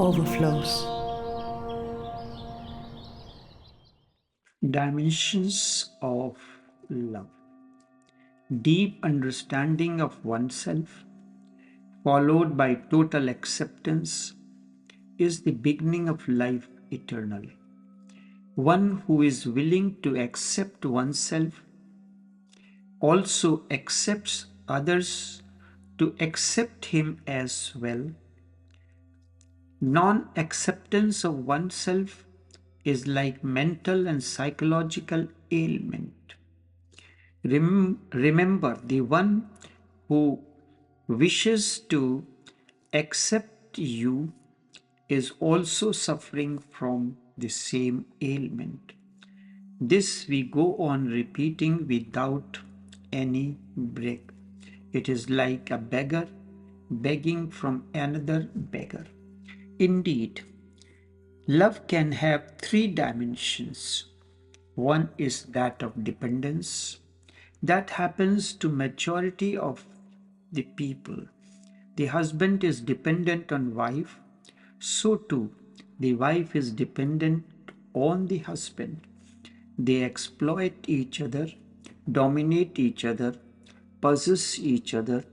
Overflows. Dimensions of love. Deep understanding of oneself, followed by total acceptance, is the beginning of life eternal. One who is willing to accept oneself also accepts others to accept him as well. Non acceptance of oneself is like mental and psychological ailment. Remember, the one who wishes to accept you is also suffering from the same ailment. This we go on repeating without any break. It is like a beggar begging from another beggar. Indeed, love can have three dimensions. One is that of dependence. That happens to majority of the people. The husband is dependent on wife, so too the wife is dependent on the husband. They exploit each other, dominate each other, possess each other,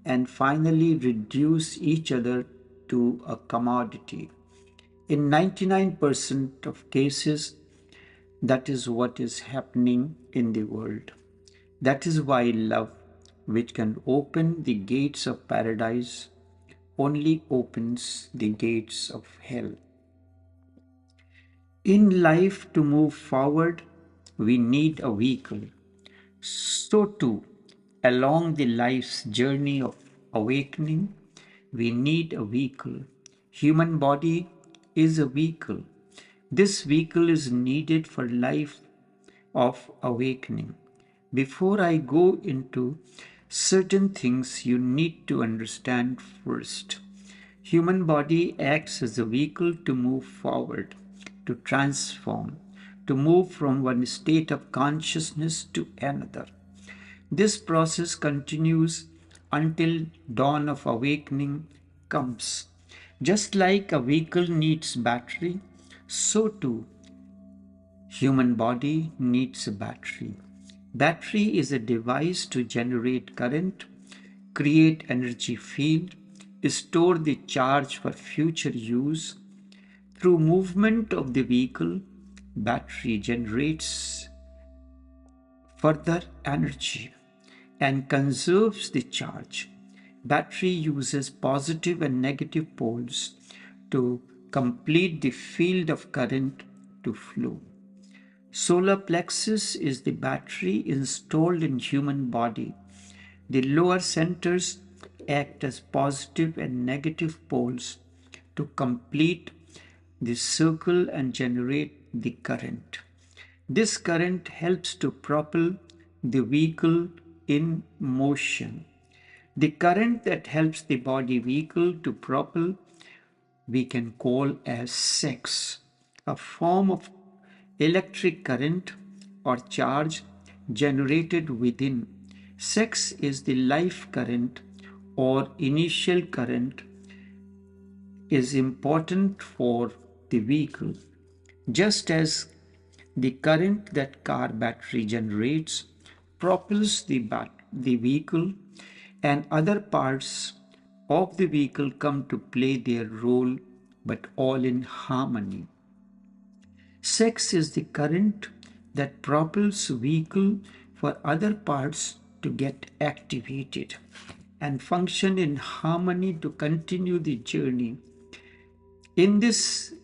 and finally reduce each other to a commodity. In 99% of cases, that is what is happening in the world. That is why love, which can open the gates of paradise, only opens the gates of hell. In life, to move forward, we need a vehicle. So too, along the life's journey of awakening, we need a vehicle. Human body is a vehicle. This vehicle is needed for life of awakening. Before I go into certain things you need to understand first. Human body acts as a vehicle to move forward, to transform, to move from one state of consciousness to another. This process continues until dawn of awakening comes. Just like a vehicle needs battery, so too human body needs a battery. Battery is a device to generate current, create energy field, store the charge for future use. Through movement of the vehicle, battery generates further energy and conserves the charge. Battery uses positive and negative poles to complete the field of current to flow. Solar plexus is the battery installed in human body. The lower centers act as positive and negative poles to complete the circle and generate the current. This current helps to propel the vehicle in motion. The current that helps the body vehicle to propel we can call as sex, a form of electric current or charge generated within. Sex is the life current or initial current is important for the vehicle. Just as the current that car battery generates propels the vehicle and other parts of the vehicle come to play their role but all in harmony. Sex is the current that propels vehicle for other parts to get activated and function in harmony to continue the journey. In this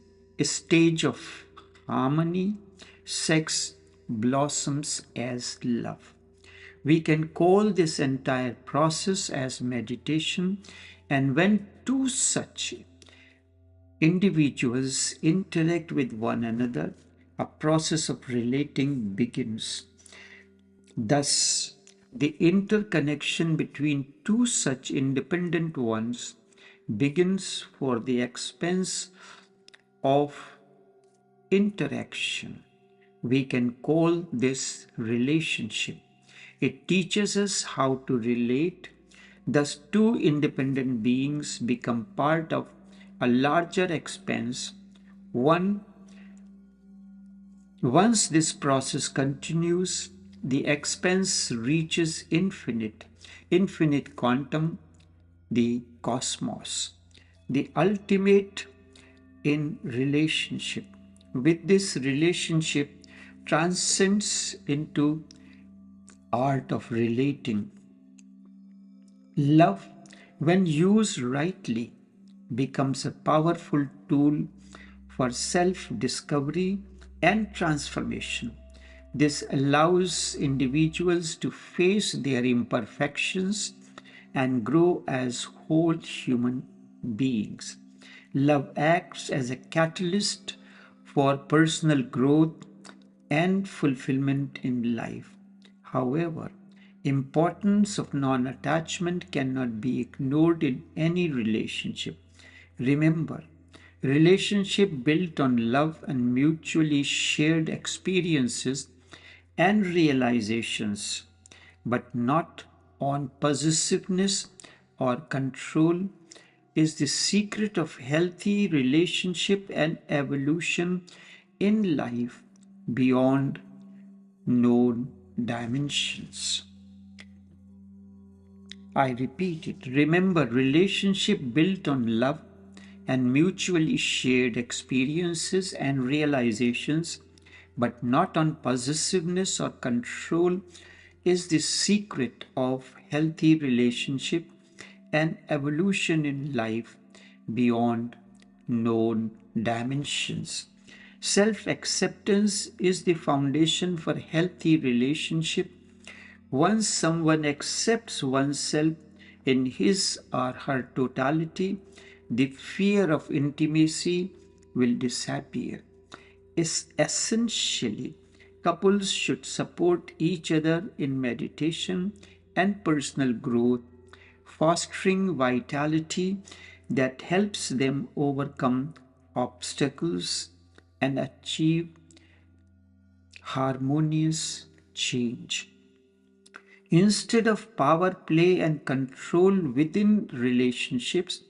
stage of harmony, sex blossoms as love. We can call this entire process as meditation, and when two such individuals interact with one another, a process of relating begins. Thus, the interconnection between two such independent ones begins for the expense of interaction. We can call this relationship. It teaches us how to relate. Thus, two independent beings become part of a larger expanse. One, Once this process continues, the expanse reaches infinite quantum, the cosmos, the ultimate in relationship. With this relationship transcends into art of relating. Love, when used rightly, becomes a powerful tool for self discovery and transformation. This allows individuals to face their imperfections and grow as whole human beings. Love acts as a catalyst for personal growth and fulfillment in life. However, importance of non-attachment cannot be ignored in any relationship. Remember, relationship built on love and mutually shared experiences and realizations, but not on possessiveness or control, is the secret of healthy relationship and evolution in life beyond known dimensions. I repeat it. Remember, relationship built on love and mutually shared experiences and realizations, but not on possessiveness or control, is the secret of healthy relationship and evolution in life beyond known dimensions. Self acceptance is the foundation for healthy relationship. Once someone accepts oneself in his or her totality, the fear of intimacy will disappear. Essentially, couples should support each other in meditation and personal growth, fostering vitality that helps them overcome obstacles and achieve harmonious change. Instead of power play and control within relationships,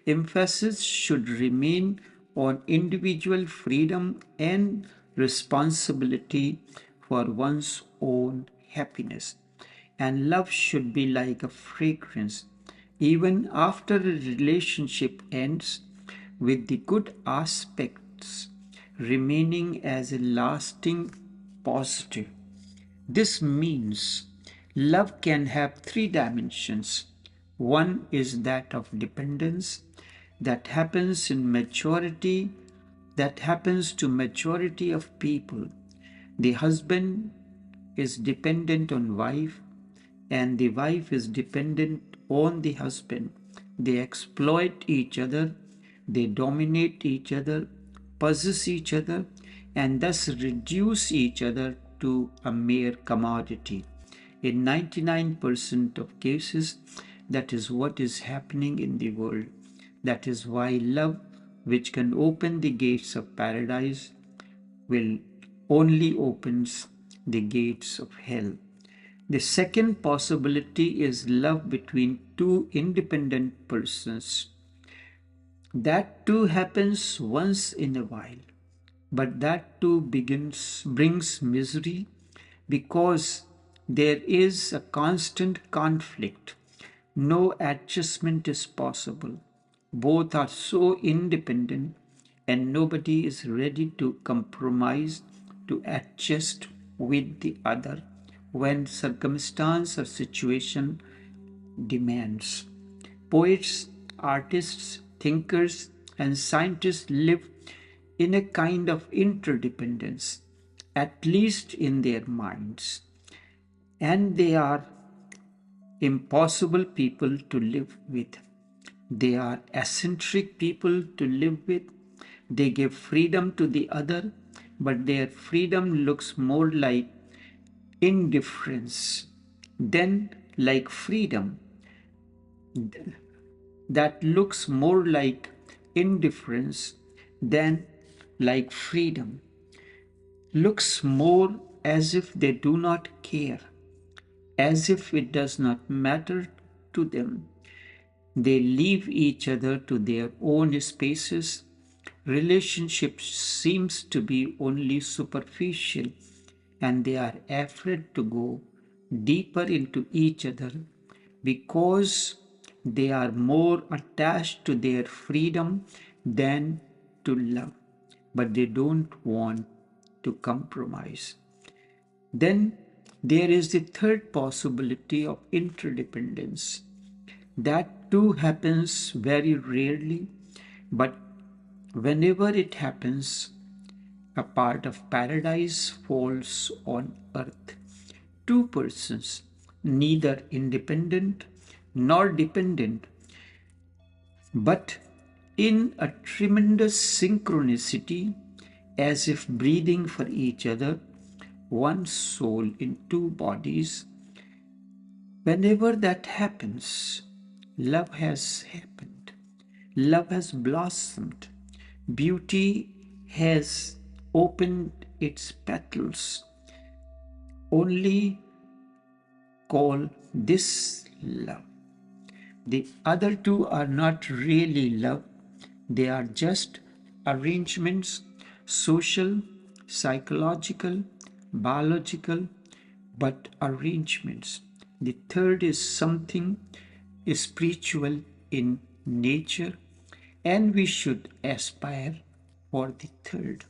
emphasis should remain on individual freedom and responsibility for one's own happiness. And love should be like a fragrance. Even after a relationship ends, with the good aspects remaining as a lasting positive. This means love can have three dimensions. One is that of dependence that happens in majority that happens to majority of people. The husband is dependent on wife and the wife is dependent on the husband. They exploit each other, they dominate each other, possess each other, and thus reduce each other to a mere commodity. In 99% of cases, that is what is happening in the world. That is why love, which can open the gates of paradise, will only opens the gates of hell. The second possibility is love between two independent persons. That too happens once in a while, but that too brings misery because there is a constant conflict. No adjustment is possible. Both are so independent and nobody is ready to compromise, to adjust with the other when circumstance or situation demands. Poets, artists, thinkers, and scientists live in a kind of interdependence, at least in their minds. And they are impossible people to live with. They are eccentric people to live with. They give freedom to the other, but their freedom looks more like indifference than like freedom. That looks more like indifference than like freedom. Looks more as if they do not care, as if it does not matter to them. They leave each other to their own spaces. Relationship seems to be only superficial, and they are afraid to go deeper into each other because they are more attached to their freedom than to love. But they don't want to compromise. Then there is the third possibility of interdependence. That too happens very rarely, but whenever it happens, a part of paradise falls on earth. Two persons, neither independent nor dependent, but in a tremendous synchronicity, as if breathing for each other, one soul in two bodies. Whenever that happens, love has happened. Love has blossomed. Beauty has opened its petals. Only call this love. The other two are not really love, they are just arrangements, social, psychological, biological, but arrangements. The third is something spiritual in nature, and we should aspire for the third.